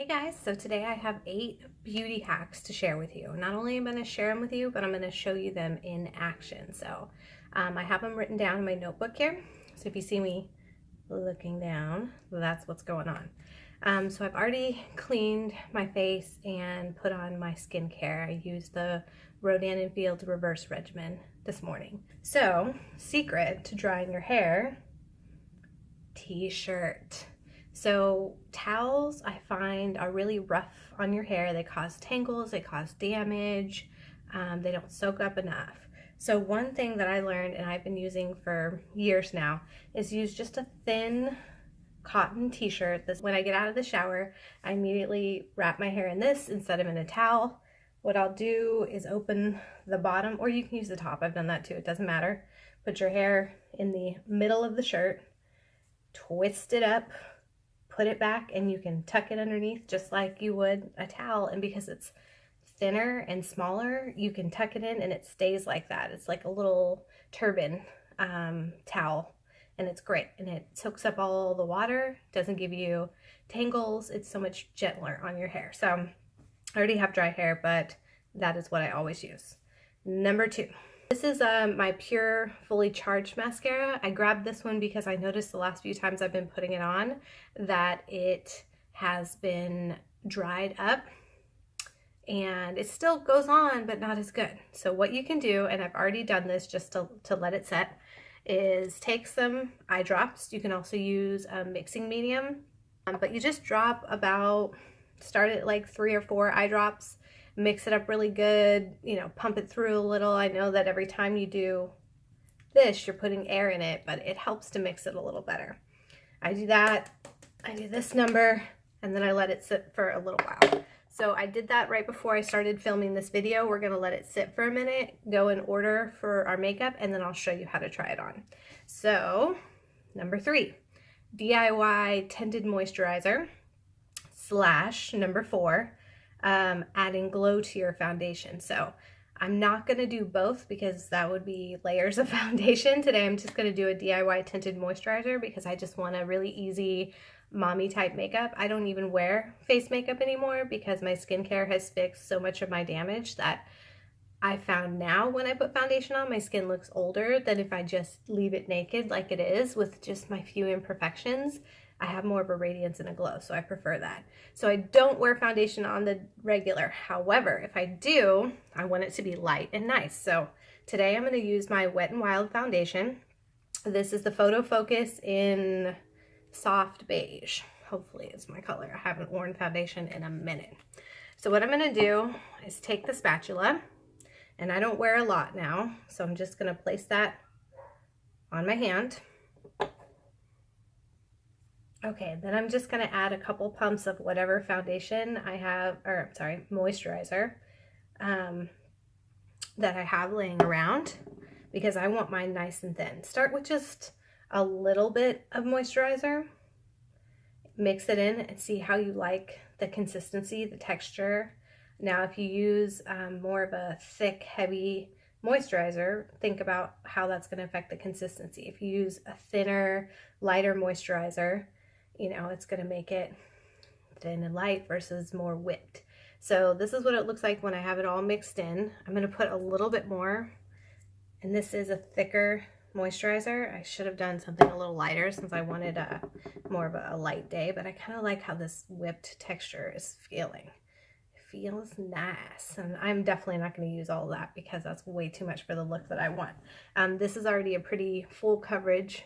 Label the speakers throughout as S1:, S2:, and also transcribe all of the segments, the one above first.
S1: Hey guys, so today I have 8 beauty hacks to share with you. Not only am I going to share them with you, but I'm going to show you them in action. So I have them written down in my notebook here. So if you see me looking down, that's what's going on. So I've already cleaned my face and put on my skincare. I used the Rodan & Fields Reverse Regimen this morning. So, secret to drying your hair, t-shirt. So towels I find are really rough on your hair. They cause tangles, they cause damage, they don't soak up enough. So one thing that I learned, and I've been using for years now, is use just a thin cotton t-shirt. This, when I get out of the shower, I immediately wrap my hair in this instead of in a towel. What I'll do is open the bottom, or you can use the top. I've done that too, it doesn't matter. Put your hair in the middle of the shirt, twist it up, put it back, and you can tuck it underneath just like you would a towel. And because it's thinner and smaller, you can tuck it in and it stays like that. It's like a little turban towel, and it's great. And it soaks up all the water, doesn't give you tangles. It's so much gentler on your hair. So I already have dry hair, but that is what I always use. Number 2. This is my Pure Fully Charged mascara. I grabbed this one because I noticed the last few times I've been putting it on that it has been dried up, and it still goes on, but not as good. So what you can do, and I've already done this just to let it set, is take some eye drops. You can also use a mixing medium, but you just drop about, start at like 3 or 4 eye drops. Mix it up really good, you know, pump it through a little. I know that every time you do this, you're putting air in it, but it helps to mix it a little better. I do that, I do this number, and then I let it sit for a little while. So I did that right before I started filming this video. We're gonna let it sit for a minute, go in order for our makeup, and then I'll show you how to try it on. So, number 3, DIY Tinted Moisturizer / number 4, adding glow to your foundation. So I'm not going to do both because that would be layers of foundation. Today I'm just going to do a DIY tinted moisturizer because I just want a really easy mommy type makeup. I don't even wear face makeup anymore because my skincare has fixed so much of my damage that I found now when I put foundation on, my skin looks older than if I just leave it naked like it is with just my few imperfections. I have more of a radiance and a glow, so I prefer that. So I don't wear foundation on the regular. However, if I do, I want it to be light and nice. So today I'm going to use my Wet n Wild foundation. This is the Photo Focus in soft beige. Hopefully it's my color. I haven't worn foundation in a minute. So what I'm going to do is take the spatula, and I don't wear a lot now, so I'm just going to place that on my hand. Okay, then I'm just going to add a couple pumps of whatever foundation I have, or sorry, moisturizer that I have laying around, because I want mine nice and thin. Start with just a little bit of moisturizer, mix it in and see how you like the consistency, the texture. Now if you use more of a thick, heavy moisturizer, think about how that's going to affect the consistency. If you use a thinner, lighter moisturizer, you know, it's going to make it thin and light versus more whipped. So this is what it looks like when I have it all mixed in. I'm going to put a little bit more, and this is a thicker moisturizer. I should have done something a little lighter since I wanted more of a light day, but I kind of like how this whipped texture is feeling. It feels nice, and I'm definitely not going to use all of that because that's way too much for the look that I want. This is already a pretty full coverage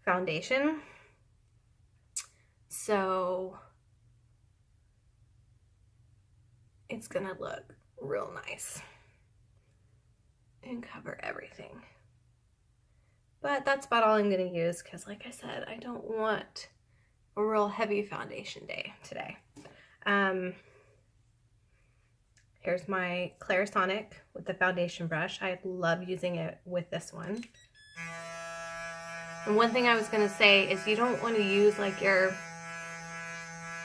S1: foundation. So it's gonna look real nice and cover everything. But that's about all I'm gonna use because, like I said, I don't want a real heavy foundation day today. Here's my Clarisonic with the foundation brush. I love using it with this one. And one thing I was gonna say is you don't want to use like your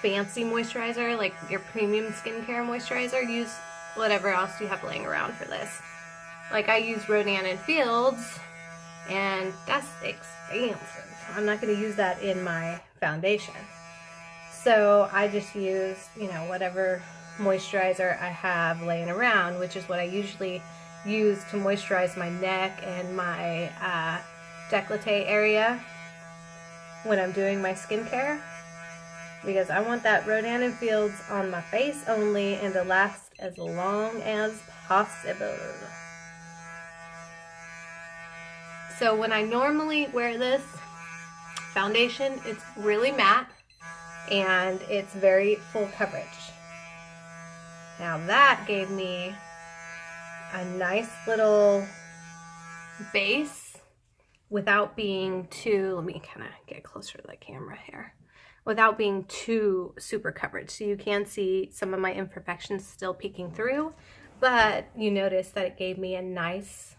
S1: fancy moisturizer, like your premium skincare moisturizer. Use whatever else you have laying around for this. Like I use Rodan & Fields, and that's expensive. I'm not going to use that in my foundation. So I just use, you know, whatever moisturizer I have laying around, which is what I usually use to moisturize my neck and my décolleté area when I'm doing my skincare, because I want that Rodan and Fields on my face only and to last as long as possible. So when I normally wear this foundation, it's really matte and it's very full coverage. Now that gave me a nice little base without being too, let me kind of get closer to the camera here, without being too super coverage. So you can see some of my imperfections still peeking through, but you notice that it gave me a nice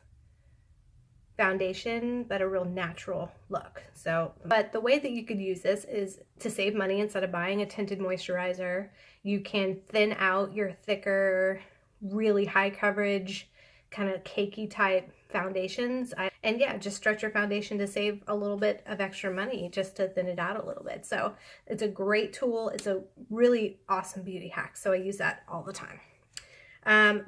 S1: foundation, but a real natural look. So, but the way that you could use this is to save money. Instead of buying a tinted moisturizer, you can thin out your thicker, really high coverage, kind of cakey type foundations. And yeah, just stretch your foundation to save a little bit of extra money, just to thin it out a little bit. So it's a great tool. It's a really awesome beauty hack. So I use that all the time.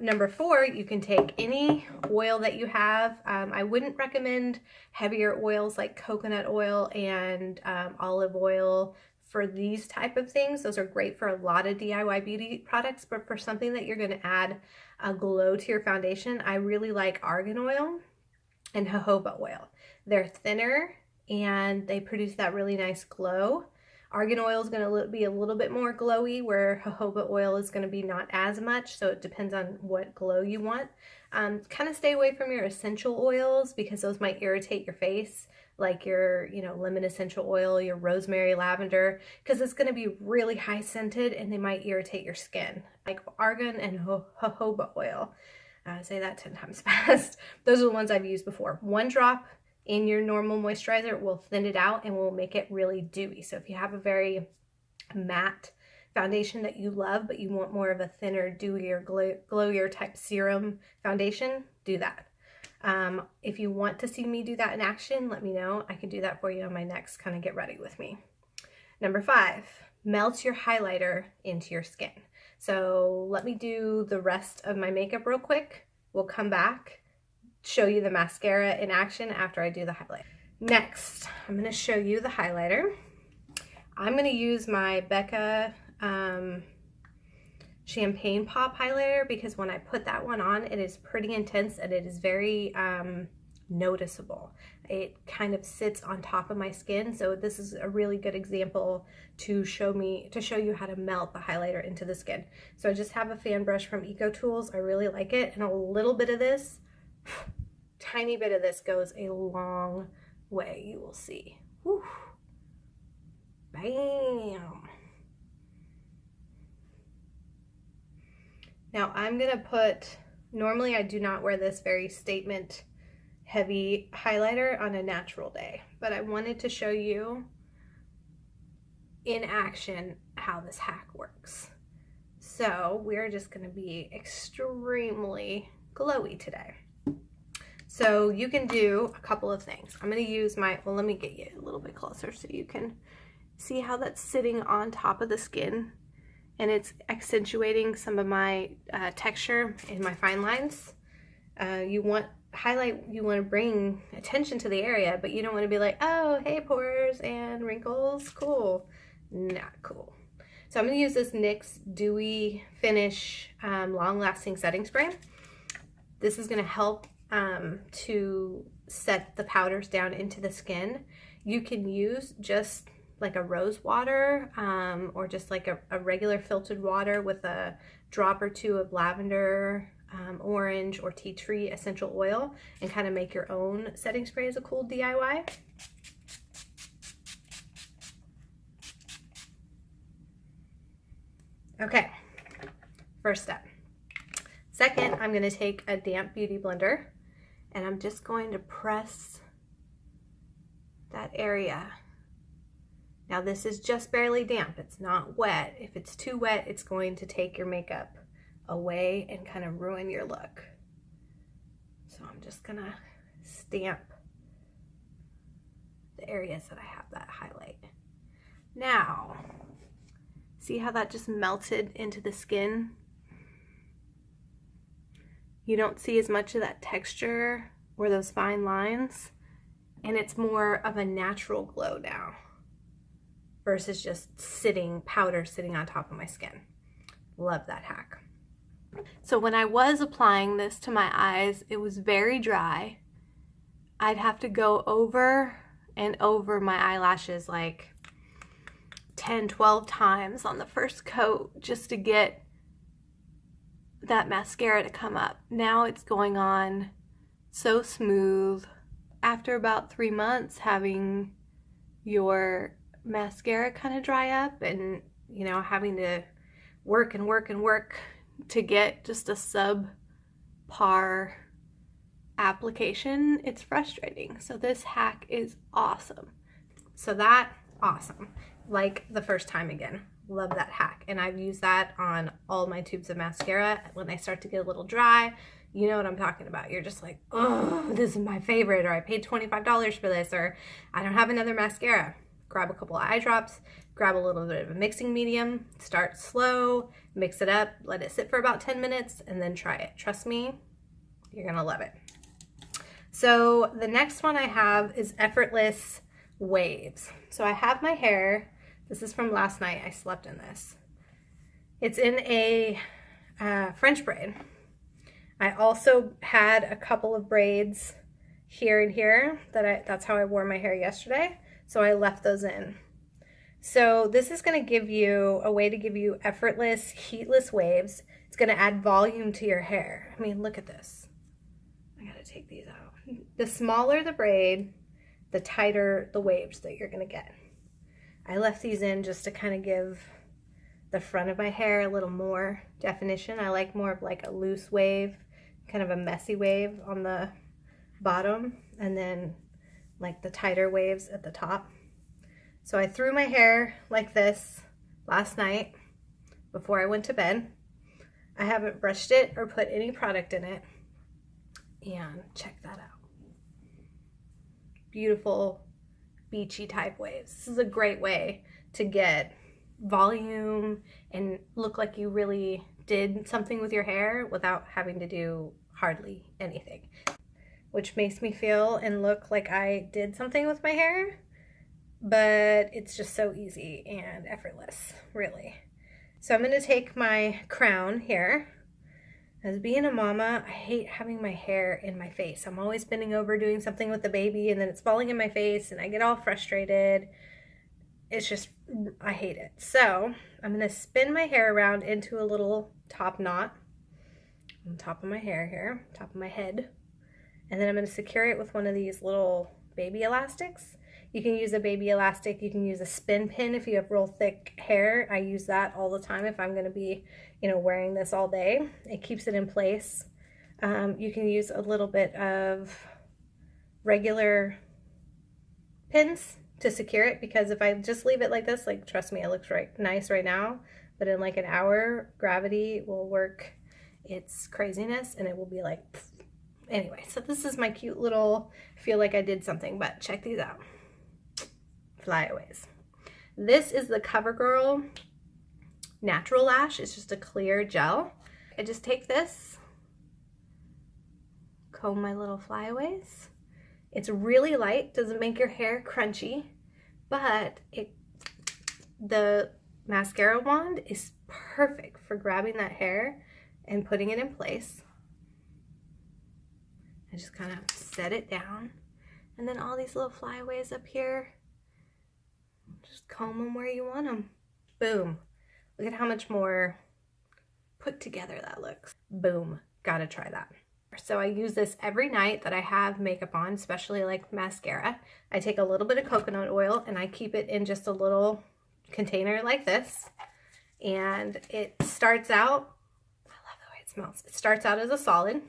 S1: Number 4, you can take any oil that you have. I wouldn't recommend heavier oils like coconut oil and olive oil for these type of things. Those are great for a lot of DIY beauty products, but for something that you're going to add a glow to your foundation, I really like argan oil and jojoba oil. They're thinner and they produce that really nice glow. Argan oil is going to be a little bit more glowy, where jojoba oil is going to be not as much, so it depends on what glow you want. Kind of stay away from your essential oils because those might irritate your face, like your, you know, lemon essential oil, your rosemary, lavender, because it's going to be really high scented and they might irritate your skin. Like argan and jojoba oil. Say that 10 times fast. Those are the ones I've used before. 1 drop in your normal moisturizer will thin it out and will make it really dewy. So if you have a very matte foundation that you love, but you want more of a thinner, dewier, glowier type serum foundation, do that. If you want to see me do that in action, let me know. I can do that for you on my next kind of get ready with me. Number 5, melt your highlighter into your skin. So let me do the rest of my makeup real quick. We'll come back, show you the mascara in action after I do the highlight. Next, I'm going to show you the highlighter. I'm going to use my Becca Champagne Pop highlighter because when I put that one on, it is pretty intense and it is very noticeable. It kind of sits on top of my skin, so this is a really good example to show you how to melt the highlighter into the skin. So I just have a fan brush from Eco Tools. I really like it, and a little bit of this, tiny bit of this goes a long way. You will see. Whew. Bam. Now I'm gonna put, normally I do not wear this very statement heavy highlighter on a natural day, but I wanted to show you in action how this hack works. So we're just gonna be extremely glowy today. So you can do a couple of things. I'm gonna use my, well, let me get you a little bit closer so you can see how that's sitting on top of the skin and it's accentuating some of my texture in my fine lines. You want to bring attention to the area, but you don't want to be like, oh, hey, pores and wrinkles, cool. Not cool. So I'm going to use this NYX Dewy Finish long-lasting setting spray. This is going to help to set the powders down into the skin. You can use just like a rose water or just like a regular filtered water with a drop or 2 of lavender, orange, or tea tree essential oil and kind of make your own setting spray as a cool DIY. Okay, first step. Second, I'm going to take a damp beauty blender and I'm just going to press that area. Now this is just barely damp, it's not wet. If it's too wet, it's going to take your makeup away and kind of ruin your look. So I'm just gonna stamp the areas that I have that highlight. Now, See how that just melted into the skin? You don't see as much of that texture or those fine lines, and it's more of a natural glow now versus just powder sitting on top of my skin. Love that hack. So when I was applying this to my eyes, it was very dry. I'd have to go over and over my eyelashes like 10, 12 times on the first coat just to get that mascara to come up. Now it's going on so smooth. After about 3 months, having your mascara kind of dry up and, you know, having to work and work and work to get just a subpar application, it's frustrating. So this hack is awesome. So that, awesome. Like the first time again. Love that hack. And I've used that on all my tubes of mascara. When they start to get a little dry, you know what I'm talking about. You're just like, oh, this is my favorite, or I paid $25 for this, or I don't have another mascara. Grab a couple of eye drops, grab a little bit of a mixing medium, start slow, mix it up, let it sit for about 10 minutes, and then try it. Trust me, you're gonna love it. So the next one I have is Effortless Waves. So I have my hair, this is from last night, I slept in this. It's in a French braid. I also had a couple of braids here and here, that's how I wore my hair yesterday. So I left those in. So this is going to give you a way to give you effortless, heatless waves. It's going to add volume to your hair. I mean, look at this. I got to take these out. The smaller the braid, the tighter the waves that you're going to get. I left these in just to kind of give the front of my hair a little more definition. I like more of like a loose wave, kind of a messy wave on the bottom, and then like the tighter waves at the top. So I threw my hair like this last night before I went to bed. I haven't brushed it or put any product in it. And check that out. Beautiful beachy type waves. This is a great way to get volume and look like you really did something with your hair without having to do hardly anything, which makes me feel and look like I did something with my hair, but it's just so easy and effortless, really. So I'm going to take my crown here. As being a mama, I hate having my hair in my face. I'm always bending over doing something with the baby, and then it's falling in my face and I get all frustrated. It's just, I hate it. So I'm going to spin my hair around into a little top knot on top of my hair here, top of my head. And then I'm going to secure it with one of these little baby elastics. You can use a baby elastic. You can use a spin pin if you have real thick hair. I use that all the time if I'm going to be, you know, wearing this all day. It keeps it in place. You can use a little bit of regular pins to secure it, because if I just leave it like this, like, trust me, it looks nice right now, but in like an hour, gravity will work its craziness and it will be like, pfft. Anyway, so this is my cute little, feel like I did something, but check these out. Flyaways. This is the CoverGirl Natural Lash. It's just a clear gel. I just take this, comb my little flyaways. It's really light, doesn't make your hair crunchy, but the mascara wand is perfect for grabbing that hair and putting it in place. I just kind of set it down, and then all these little flyaways up here, just comb them where you want them. Boom. Look at how much more put together that looks. Boom. Gotta try that. So I use this every night that I have makeup on, especially like mascara. I take a little bit of coconut oil and I keep it in just a little container like this. And it starts out, I love the way it smells. It starts out as a solid.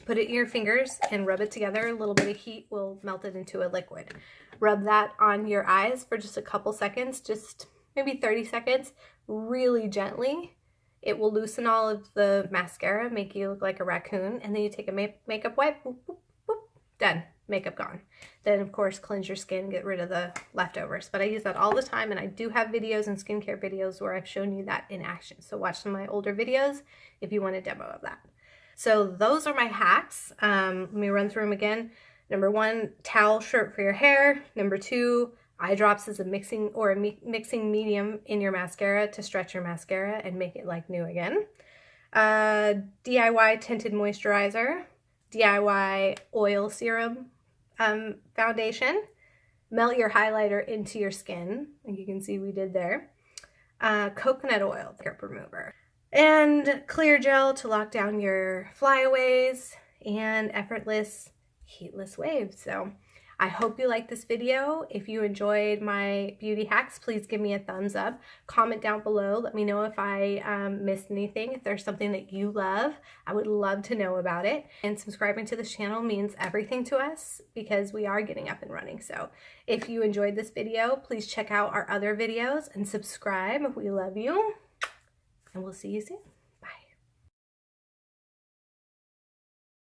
S1: Put it in your fingers and rub it together. A little bit of heat will melt it into a liquid. Rub that on your eyes for just a couple seconds, just maybe 30 seconds, really gently. It will loosen all of the mascara, make you look like a raccoon, and then you take a makeup wipe, boop, boop, boop, done. makeup gone. Then of course cleanse your skin, get rid of the leftovers. But I use that all the time, and I do have videos and skincare videos where I've shown you that in action. So watch some of my older videos if you want a demo of that. So those are my hacks. Let me run through them again. Number 1, towel shirt for your hair. Number 2, eye drops as a mixing medium in your mascara to stretch your mascara and make it like new again. DIY Tinted Moisturizer. DIY Oil Serum Foundation. Melt your highlighter into your skin, like you can see we did there. Coconut oil makeup remover. And clear gel to lock down your Flyaways, and Effortless heatless waves. So I hope you liked this video. If you enjoyed my beauty hacks, please give me a thumbs up. Comment down below. Let me know if I missed anything. If there's something that you love, I would love to know about it. And subscribing to this channel means everything to us because we are getting up and running. So if you enjoyed this video, please check out our other videos and subscribe. We love you, and we'll see you soon.